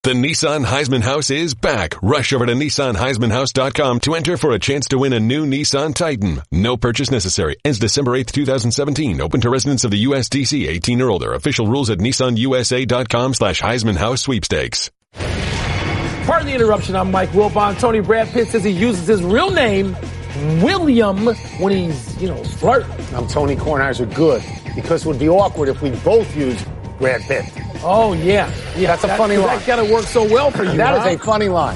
The Nissan Heisman House is back. Rush over to NissanHeismanHouse.com to enter for a chance to win a new Nissan Titan. No purchase necessary. Ends December 8th, 2017. Open to residents of the USDC 18 or older. Official rules at NissanUSA.com/Heisman House sweepstakes. Pardon the interruption. I'm Mike Wilbon. Tony Brad Pitt says he uses his real name, William, when he's, flirting. I'm Tony Kornheiser. Good. Because it would be awkward if we both used Brad Pitt. Oh, yeah. That's a funny line. That gotta work so well for you. That is a funny line.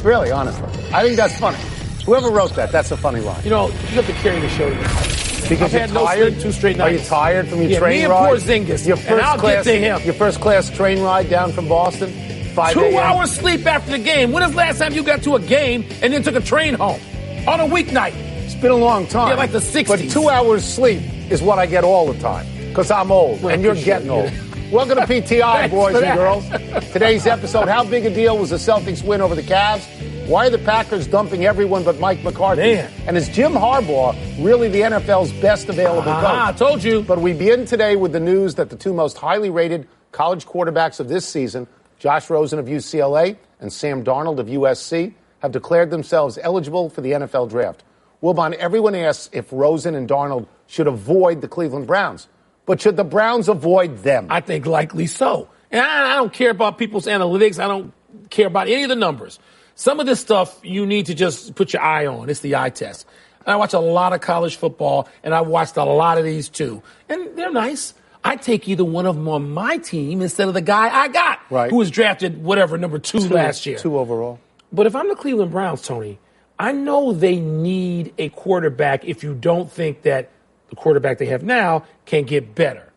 Really, honestly. I think that's funny. Whoever wrote that, that's a funny line. You have to carry the show today. Because I've had no sleep 2 straight nights. Are you tired from your train me and ride? Porzingis. And I'll get to him. Your first class train ride down from Boston? 5 a.m. 2 hours sleep after the game. When is the last time you got to a game and then took a train home? On a weeknight. It's been a long time. Yeah, like the 60s. But 2 hours sleep is what I get all the time. Because I'm old, and you're getting old. Welcome to PTI, boys and girls. Today's episode, how big a deal was the Celtics win over the Cavs? Why are the Packers dumping everyone but Mike McCarthy? Man. And is Jim Harbaugh really the NFL's best available coach? I told you. But we begin today with the news that the 2 most highly rated college quarterbacks of this season, Josh Rosen of UCLA and Sam Darnold of USC, have declared themselves eligible for the NFL draft. Wilbon, everyone asks if Rosen and Darnold should avoid the Cleveland Browns. But should the Browns avoid them? I think likely so. And I don't care about people's analytics. I don't care about any of the numbers. Some of this stuff you need to just put your eye on. It's the eye test. I watch a lot of college football, and I watched a lot of these too. And they're nice. I take either one of them on my team instead of the guy I got, who was drafted, number 2 last year. 2 overall. But if I'm the Cleveland Browns, Tony, I know they need a quarterback if you don't think that the quarterback they have now can get better.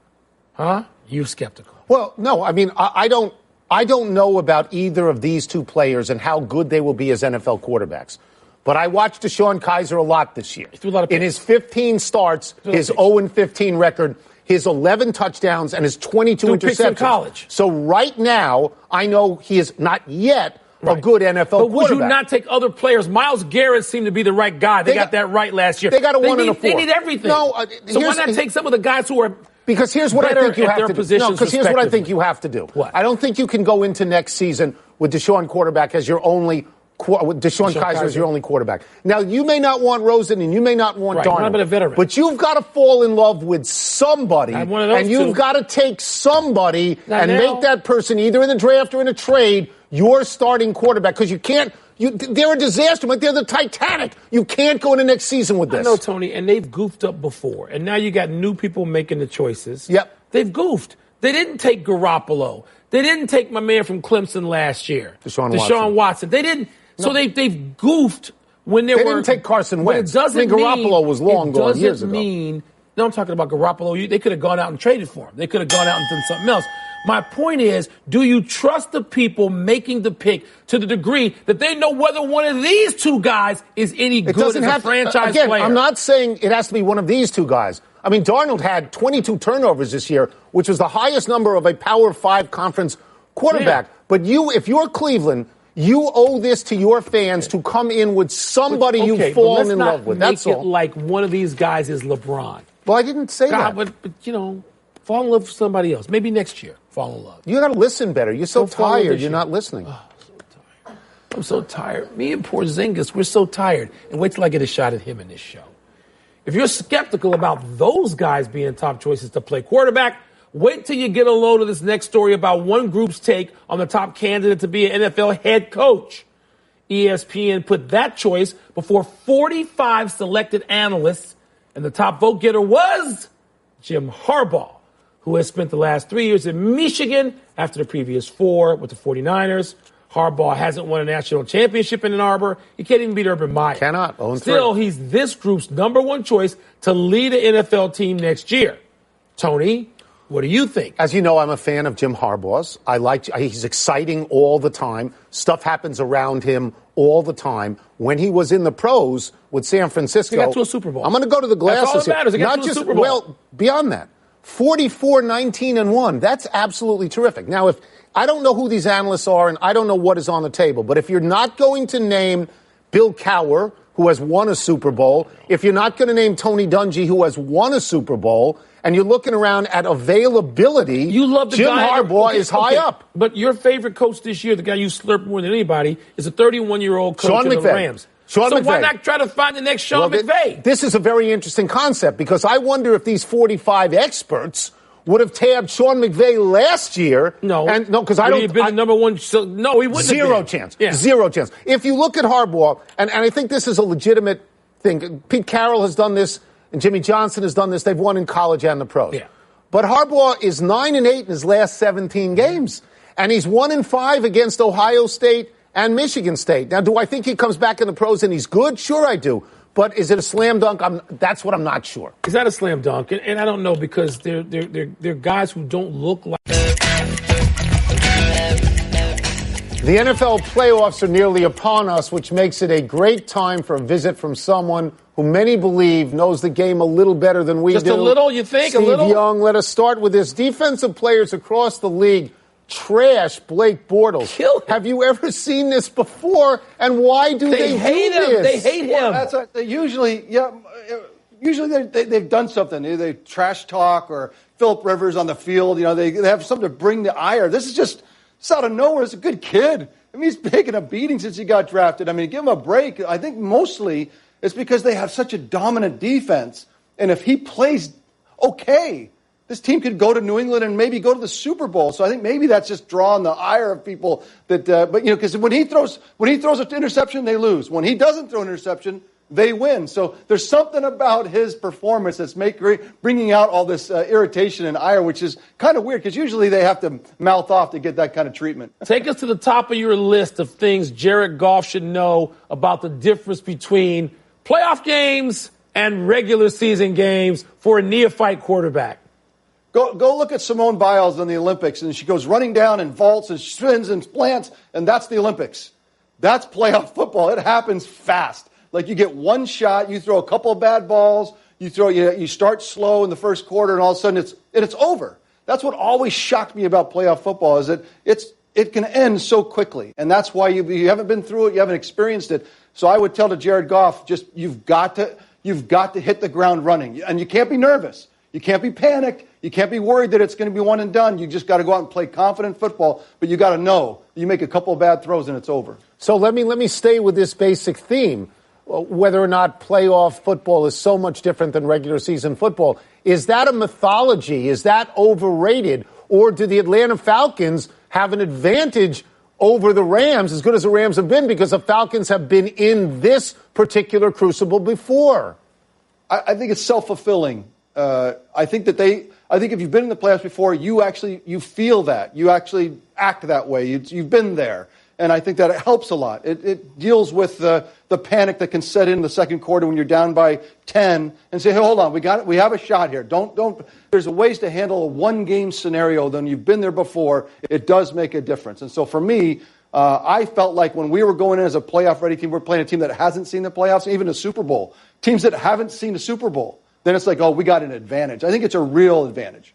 Huh? You skeptical. Well, no, I mean, I don't know about either of these 2 players and how good they will be as NFL quarterbacks. But I watched DeShone Kizer a lot this year. He threw a lot of picks. In his 15 starts, his 0-15 record, his 11 touchdowns, and his 22 interceptions. Picks in college. So right now, I know he is not yet a good NFL quarterback. But would you not take other players? Myles Garrett seemed to be the right guy. They got that right last year. They got a 1 and a 4. They need everything. No, so why not take some of the guys who are because here's what I think you have to do. No, because here's what I think you have to do. What? I don't think you can go into next season with DeShone quarterback as your only DeShone Kizer is your only quarterback. Now, you may not want Rosen and you may not want Darnold. A veteran. But you've got to fall in love with somebody. And you've got to take somebody make that person either in the draft or in a trade your starting quarterback. Because you can't. They're a disaster. Like they're the Titanic. You can't go into next season with this. I know, Tony, and they've goofed up before. And now you got new people making the choices. Yep. They've goofed. They didn't take Garoppolo. They didn't take my man from Clemson last year. Deshaun Watson. They didn't. No. So they've goofed when they didn't take Carson Wentz. Garoppolo was long gone years ago. No, I'm talking about Garoppolo. They could have gone out and traded for him. They could have gone out and done something else. My point is, do you trust the people making the pick to the degree that they know whether one of these 2 guys is any good as a franchise player? I'm not saying it has to be one of these 2 guys. I mean, Darnold had 22 turnovers this year, which was the highest number of a Power 5 conference quarterback. Yeah. But if you're Cleveland, you owe this to your fans to come in with somebody you've fallen in love with. That's all. Make it like one of these guys is LeBron. Well, I didn't say that. But fall in love with somebody else. Maybe next year, fall in love. You got to listen better. You're so tired. You're not listening. Oh, I'm so tired. Me and Porzingis, we're so tired. And wait till I get a shot at him in this show. If you're skeptical about those guys being top choices to play quarterback, wait till you get a load of this next story about one group's take on the top candidate to be an NFL head coach. ESPN put that choice before 45 selected analysts, and the top vote getter was Jim Harbaugh, who has spent the last 3 years in Michigan after the previous 4 with the 49ers. Harbaugh hasn't won a national championship in Ann Arbor. He can't even beat Urban Meyer. Cannot. Still, he's this group's number 1 choice to lead an NFL team next year. Tony, what do you think? As you know, I'm a fan of Jim Harbaugh's. He's exciting all the time. Stuff happens around him all the time. When he was in the pros with San Francisco, he got to a Super Bowl. I'm going to go to the glasses. That's all that matters. He got to a Super Bowl. Well, beyond that, 44-19-1. That's absolutely terrific. Now, I don't know who these analysts are, and I don't know what is on the table, but if you're not going to name Bill Cowher, who has won a Super Bowl, if you're not going to name Tony Dungy, who has won a Super Bowl, and you're looking around at availability, You love the Jim guy. Harbaugh is high up. But your favorite coach this year, the guy you slurp more than anybody, is a 31-year-old coach Sean of the McVay. Rams. Sean so McVay. why not try to find the next Sean McVay? This is a very interesting concept because I wonder if these 45 experts would have tabbed Sean McVay last year. No, because I would don't. he have been the number one. So, no, he wouldn't. Zero have been. chance. Yeah. Zero chance. If you look at Harbaugh, and I think this is a legitimate thing. Pete Carroll has done this, and Jimmy Johnson has done this. They've won in college and the pros. Yeah. But Harbaugh is 9-8 in his last 17 games, and he's 1-5 against Ohio State and Michigan State. Now, do I think he comes back in the pros and he's good? Sure, I do. But is it a slam dunk? That's what I'm not sure. Is that a slam dunk? And I don't know because they're guys who don't look like. The NFL playoffs are nearly upon us, which makes it a great time for a visit from someone who many believe knows the game a little better than we do. Just a little, you think? Steve a little? Young, let us start with this. Defensive players across the league trash Blake Bortles. Kill him. Have you ever seen this before? And why do they hate do him? this? They hate him. That's right. Usually they've done something. They trash talk or Phillip Rivers on the field. You know, they have something to bring the ire. This is just out of nowhere. It's a good kid. I mean, he's taken a beating since he got drafted. I mean, give him a break. I think mostly it's because they have such a dominant defense. And if he plays okay, this team could go to New England and maybe go to the Super Bowl. So I think maybe that's just drawing the ire of people that, but you know, because when he throws an interception, they lose. When he doesn't throw an interception, they win. So there's something about his performance that's bringing out all this irritation and ire, which is kind of weird because usually they have to mouth off to get that kind of treatment. Take us to the top of your list of things Jared Goff should know about the difference between playoff games and regular season games for a neophyte quarterback. Go look at Simone Biles in the Olympics, and she goes running down and vaults and spins and plants, and that's the Olympics. That's playoff football. It happens fast. Like you get one shot, you throw a couple of bad balls, you start slow in the first quarter, and all of a sudden it's over. That's what always shocked me about playoff football is that it can end so quickly, and that's why you haven't been through it, you haven't experienced it. So I would tell to Jared Goff, just you've got to hit the ground running, and you can't be nervous. You can't be panicked. You can't be worried that it's going to be one and done. You just got to go out and play confident football. But you got to know you make a couple of bad throws and it's over. So let me stay with this basic theme. Whether or not playoff football is so much different than regular season football. Is that a mythology? Is that overrated? Or do the Atlanta Falcons have an advantage over the Rams, as good as the Rams have been, because the Falcons have been in this particular crucible before? I think it's self-fulfilling. I think if you've been in the playoffs before, you feel that. You actually act that way. You've been there. And I think that it helps a lot. It deals with the panic that can set in the second quarter when you're down by 10 and say, hey, hold on, we have a shot here. Don't. There's ways to handle a one-game scenario than you've been there before. It does make a difference. And so for me, I felt like when we were going in as a playoff-ready team, we're playing a team that hasn't seen the playoffs, even a Super Bowl. Teams that haven't seen a Super Bowl. Then it's like, oh, we got an advantage. I think it's a real advantage.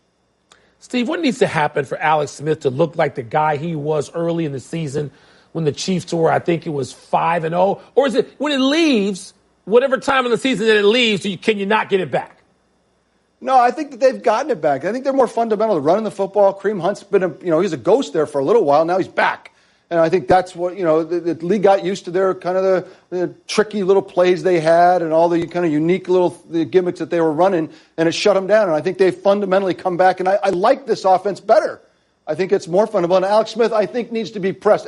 Steve, what needs to happen for Alex Smith to look like the guy he was early in the season when the Chiefs were, I think it was 5-0? Or is it when it leaves, whatever time in the season that it leaves, can you not get it back? No, I think that they've gotten it back. I think they're more fundamental to running the football. Kareem Hunt's been, he's a ghost there for a little while. Now he's back. And I think that's what, the league got used to their kind of the tricky little plays they had and all the kind of unique little gimmicks that they were running, and it shut them down. And I think they've fundamentally come back, and I like this offense better. I think it's more fundamental. And Alex Smith, I think, needs to be pressed.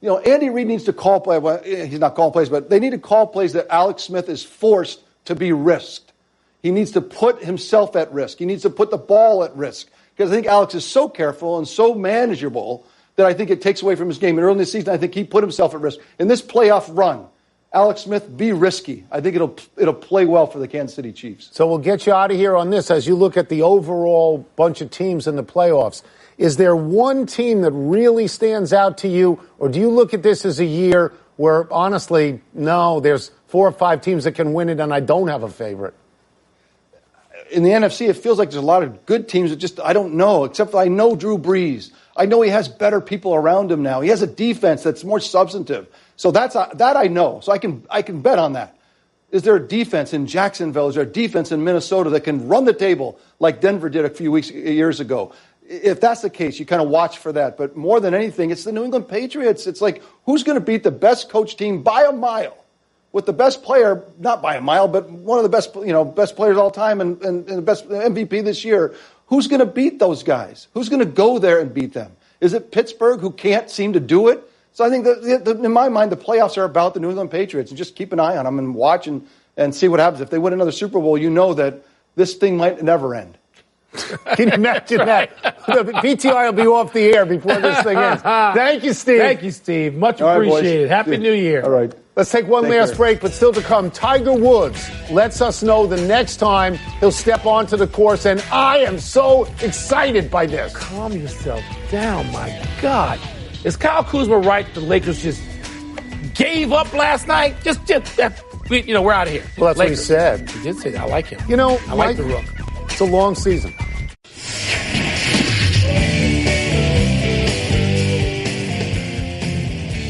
Andy Reid needs to call plays. Well, he's not calling plays, but they need to call plays that Alex Smith is forced to be risked. He needs to put himself at risk. He needs to put the ball at risk. Because I think Alex is so careful and so manageable that I think it takes away from his game. And early in the season, I think he put himself at risk. In this playoff run, Alex Smith, be risky. I think it'll play well for the Kansas City Chiefs. So we'll get you out of here on this. As you look at the overall bunch of teams in the playoffs, is there one team that really stands out to you, or do you look at this as a year where, honestly, no, there's 4 or 5 teams that can win it, and I don't have a favorite? In the NFC, it feels like there's a lot of good teams that just I don't know, except I know Drew Brees. I know he has better people around him now. He has a defense that's more substantive. So that I know. So I can bet on that. Is there a defense in Jacksonville? Is there a defense in Minnesota that can run the table like Denver did a few years ago? If that's the case, you kind of watch for that. But more than anything, it's the New England Patriots. It's like, who's going to beat the best coach team by a mile with the best player, not by a mile, but one of the best, best players of all time and the best MVP this year? Who's going to beat those guys? Who's going to go there and beat them? Is it Pittsburgh, who can't seem to do it? So I think that in my mind, the playoffs are about the New England Patriots, and just keep an eye on them and watch and see what happens. If they win another Super Bowl, you know that this thing might never end. Can you imagine that? The PTI will be off the air before this thing ends. Thank you, Steve. Thank you, Steve. Much appreciated. Happy New Year. All right. Let's take one last break, but still to come, Tiger Woods lets us know the next time he'll step onto the course, and I am so excited by this. Calm yourself down, my God. Is Kyle Kuzma right? The Lakers just gave up last night? We're out of here. Well, that's Lakers. what he said. He did say that. I like him. I like the Rook. It's a long season.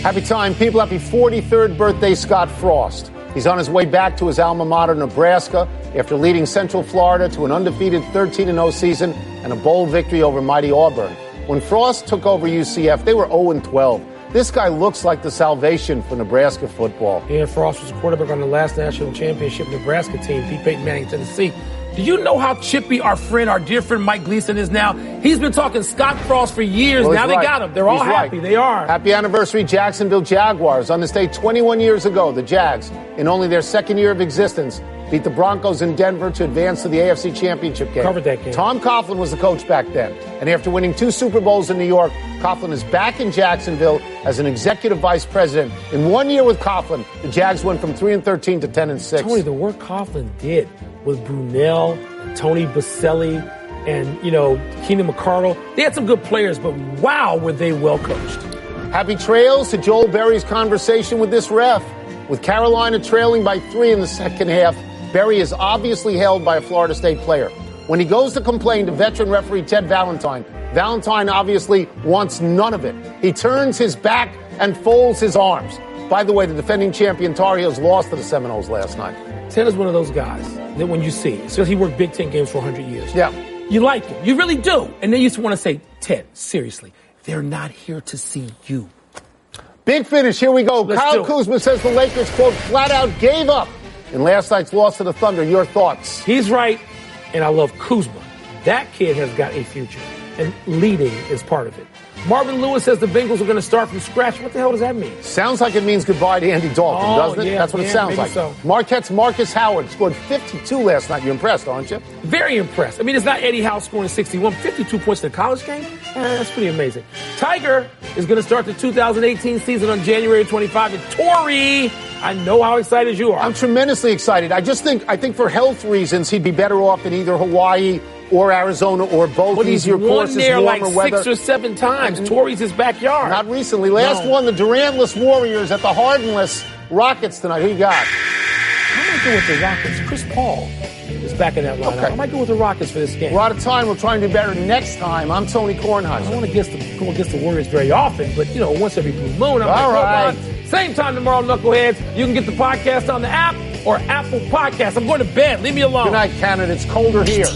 Happy time, people. Happy 43rd birthday, Scott Frost. He's on his way back to his alma mater, Nebraska, after leading Central Florida to an undefeated 13-0 season and a bold victory over mighty Auburn. When Frost took over UCF, they were 0-12. This guy looks like the salvation for Nebraska football. Ian Frost was a quarterback on the last national championship Nebraska team, beat Peyton Manning, Tennessee. Do you know how chippy our dear friend Mike Gleason is now? He's been talking Scott Frost for years. Well, now they got him. They're all happy. They are. Happy anniversary, Jacksonville Jaguars. On this day 21 years ago, the Jags, in only their second year of existence, beat the Broncos in Denver to advance to the AFC Championship game. Covered that game. Tom Coughlin was the coach back then. And after winning 2 Super Bowls in New York, Coughlin is back in Jacksonville as an executive vice president. In 1 year with Coughlin, the Jags went from 3-13 to 10-6. Tony, the work Coughlin did with Brunell, Tony Baselli, and, Keenan McCardle. They had some good players, but wow, were they well coached. Happy trails to Joel Berry's conversation with this ref. With Carolina trailing by 3 in the second half, Berry is obviously held by a Florida State player. When he goes to complain to veteran referee Ted Valentine, Valentine obviously wants none of it. He turns his back and folds his arms. By the way, the defending champion Tar Heels lost to the Seminoles last night. Ted is one of those guys that when you see, because he worked Big Ten games for 100 years. Yeah. You like him. You really do. And then you just want to say, Ted, seriously, they're not here to see you. Big finish. Here we go. Kyle Kuzma says the Lakers, quote, flat out gave up in last night's loss to the Thunder. Your thoughts? He's right, and I love Kuzma. That kid has got a future, and leading is part of it. Marvin Lewis says the Bengals are going to start from scratch. What the hell does that mean? Sounds like it means goodbye to Andy Dalton, doesn't it? Yeah, that's what it sounds like. So. Marquette's Marcus Howard scored 52 last night. You're impressed, aren't you? Very impressed. I mean, it's not Eddie Howe scoring 61, 52 points in a college game. That's pretty amazing. Tiger is going to start the 2018 season on January 25. And Torrey, I know how excited you are. I'm tremendously excited. I think for health reasons, he'd be better off in either Hawaii or Arizona or both. But easier courses, warmer like weather. 6 or 7 times. Torrey's his backyard. Not recently. Last one, the Durantless Warriors at the Hardenless Rockets tonight. Who you got? I might go with the Rockets. Chris Paul is back in that lineup. Okay. I might go with the Rockets for this game. We're out of time. We'll try and do better next time. I'm Tony Kornheiser. I don't want to go against the Warriors very often, but, once every blue moon. All right. Same time tomorrow, Knuckleheads. You can get the podcast on the app or Apple Podcasts. I'm going to bed. Leave me alone. Good night, Canada. It's colder here.